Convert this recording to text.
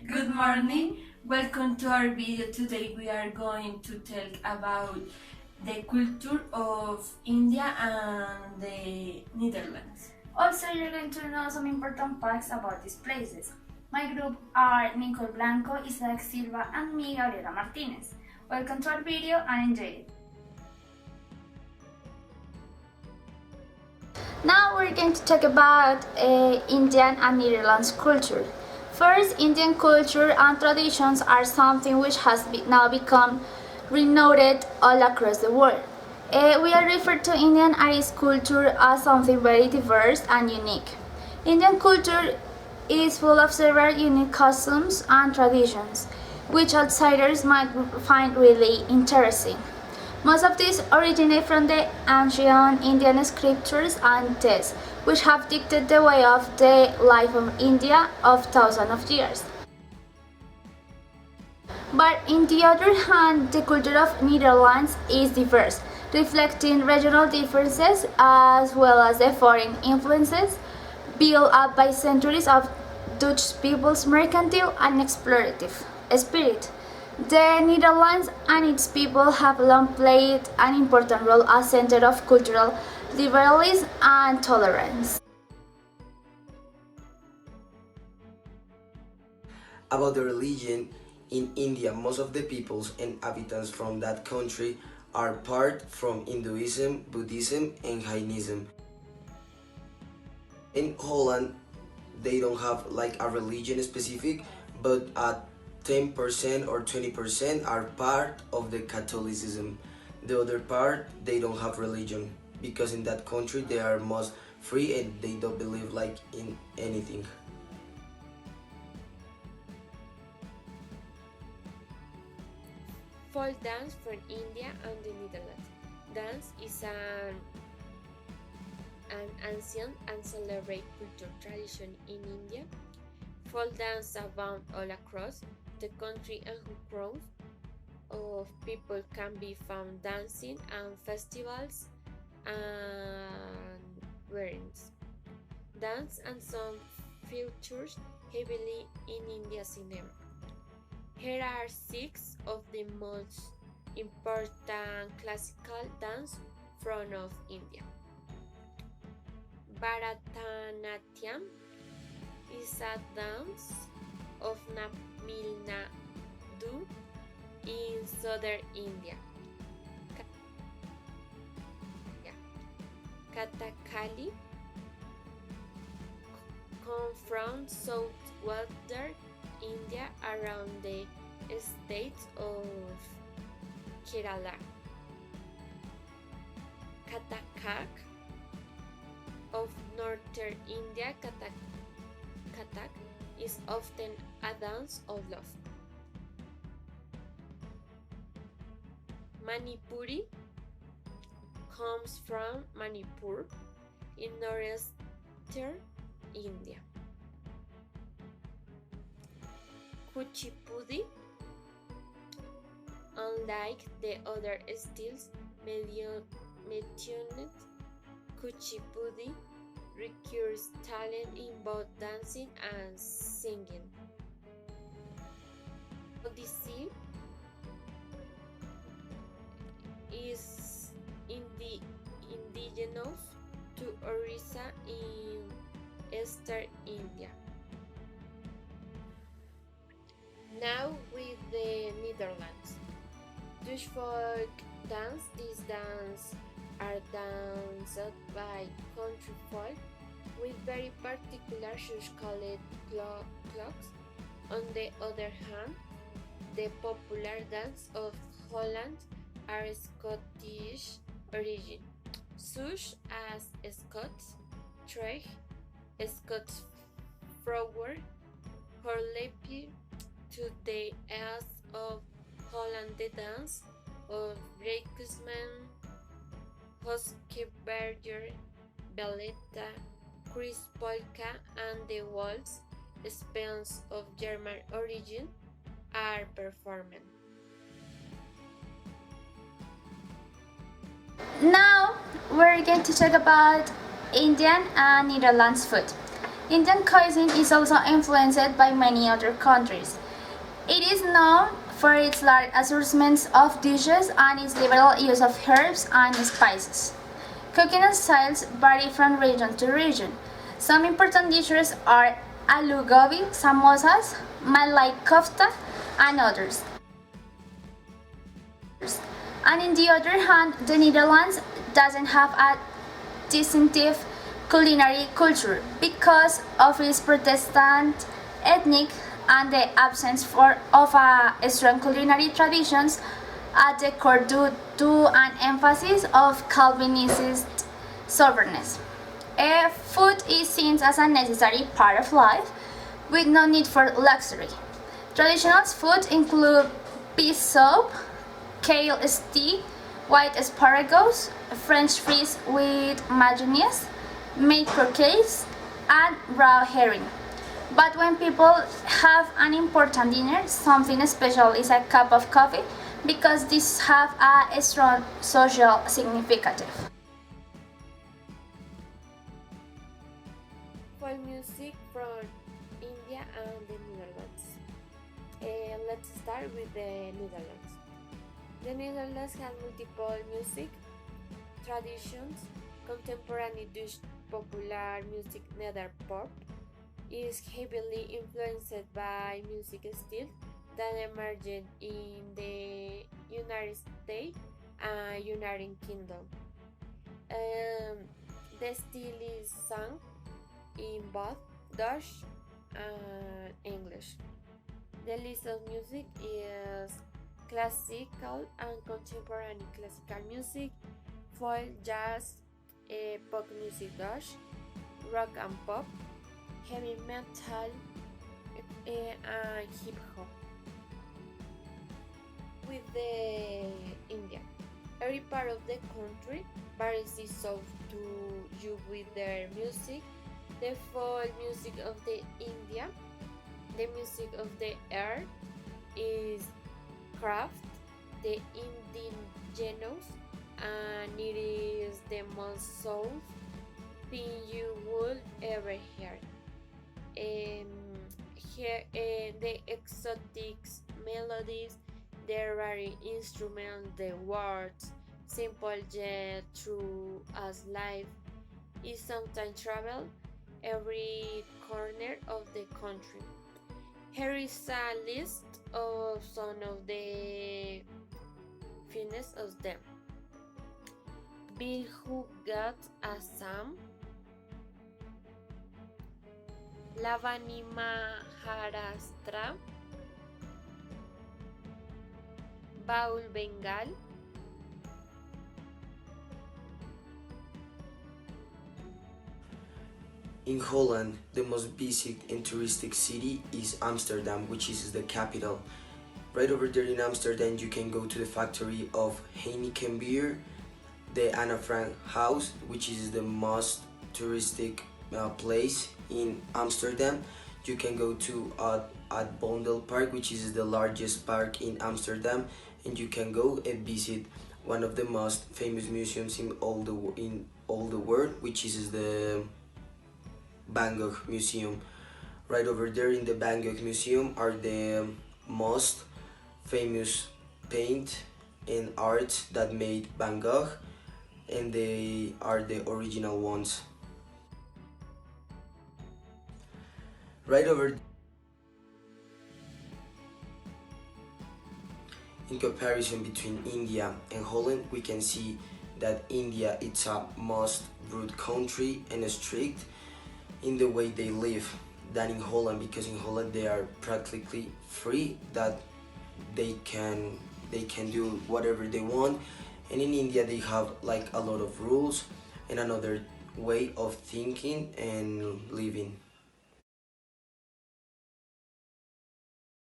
Good morning, welcome to our video. Today we are going to talk about the culture of India and the Netherlands. Also, you're going to know some important facts about these places. My group are Nicole Blanco, Isaac Silva, and me, Gabriela Martinez. Welcome to our video and enjoy it. Now we're going to talk about Indian and Netherlands culture. First, Indian culture and traditions are something which has now become renowned all across the world. We are referred to Indian Irish culture as something very diverse and unique. Indian culture is full of several unique customs and traditions, which outsiders might find really interesting. Most of these originate from the ancient Indian scriptures and texts, which have dictated the way of the life of India of thousands of years. But on the other hand, the culture of Netherlands is diverse, reflecting regional differences as well as the foreign influences built up by centuries of Dutch people's mercantile and explorative spirit. The Netherlands and its people have long played an important role as center of cultural liberalism and tolerance. About the religion, in India, most of the peoples and inhabitants from that country are part from Hinduism, Buddhism, and Jainism. In Holland, they don't have like a religion specific, but 10% or 20% are part of the Catholicism. The other part, they don't have religion because in that country they are most free and they don't believe like in anything. Folk dance from India and the Netherlands. Dance is an ancient and celebrated cultural tradition in India. Folk dance abound all across the country and crowds of people can be found dancing and festivals and weddings. Dance and song features heavily in India's cinema. Here are six of the most important classical dance from of India. Bharatanatyam is a dance of Tamil Nadu in southern India. Kathakali come from southwestern India around the state of Kerala. Kathak of northern India, Kathak is often a dance of love. Manipuri comes from Manipur in northeastern India. Kuchipudi, unlike the other styles mentioned, Kuchipudi requires talent in both dancing and singing. Odissi is indigenous to Orissa in eastern India. Now with the Netherlands. Dutch folk dance. These dances are danced by country folk with very particular shoes called clogs. On the other hand, the popular dance of Holland are Scottish origin, such as Scots, Treg, Scots Flower, Horlepie. To the east of Holland, the dance of Rijksman, Hoskeberger, Balletta, Chris Polka, and the waltz, Spans of German origin, are performed. Now we're going to talk about Indian and Netherlands food. Indian cuisine is also influenced by many other countries. It is known for its large assortments of dishes and its liberal use of herbs and spices. Cooking styles vary from region to region. Some important dishes are aloo gobi, samosas, malai kofta, and others. And in the other hand, the Netherlands doesn't have a distinctive culinary culture because of its Protestant ethnic and the absence of a strong culinary traditions at the core due to an emphasis of Calvinist soberness. Food is seen as a necessary part of life with no need for luxury. Traditional foods include pea soup, kale steak, white asparagus, French fries with mayonnaise, made croquettes, and raw herring. But when people have an important dinner, something special is a cup of coffee because these have a strong social significance. Folk music from India and the Netherlands. Let's start with the Netherlands. The Netherlands has multiple music traditions. Contemporary Dutch popular music Nederpop is heavily influenced by music styles that emerged in the United States and United Kingdom. The style is sung in both Dutch and English. The list of music is classical and contemporary classical music, folk, jazz, pop music Dutch, rock and pop, heavy metal, and hip hop. With the India, every part of the country varies itself to you with their music. The folk music of the India, the music of the earth is craft, the indigenous, and it is the most soul thing you would ever hear. The exotic melodies, the rare instruments, the words, simple yet true as life is sometimes travel every corner of the country. Here is a list of some of the finest of them. Bill Who Got Assam, Lavani Maharashtra, Baul Bengal, In Holland, the most visited and touristic city is Amsterdam, which is the capital. Right over there in Amsterdam, you can go to the factory of Heineken beer, the Anne Frank House, which is the most touristic place in Amsterdam. You can go to at Bondel Park, which is the largest park in Amsterdam, and you can go and visit one of the most famous museums in all the world, which is the Van Gogh Museum. Right over there in the Van Gogh Museum are the most famous paint and art that made Van Gogh, and they are the original ones. Right over in comparison between India and Holland, we can see that India is a most rude country and strict in the way they live than in Holland, because in Holland they are practically free, that they can do whatever they want, and in India they have like a lot of rules and another way of thinking and living.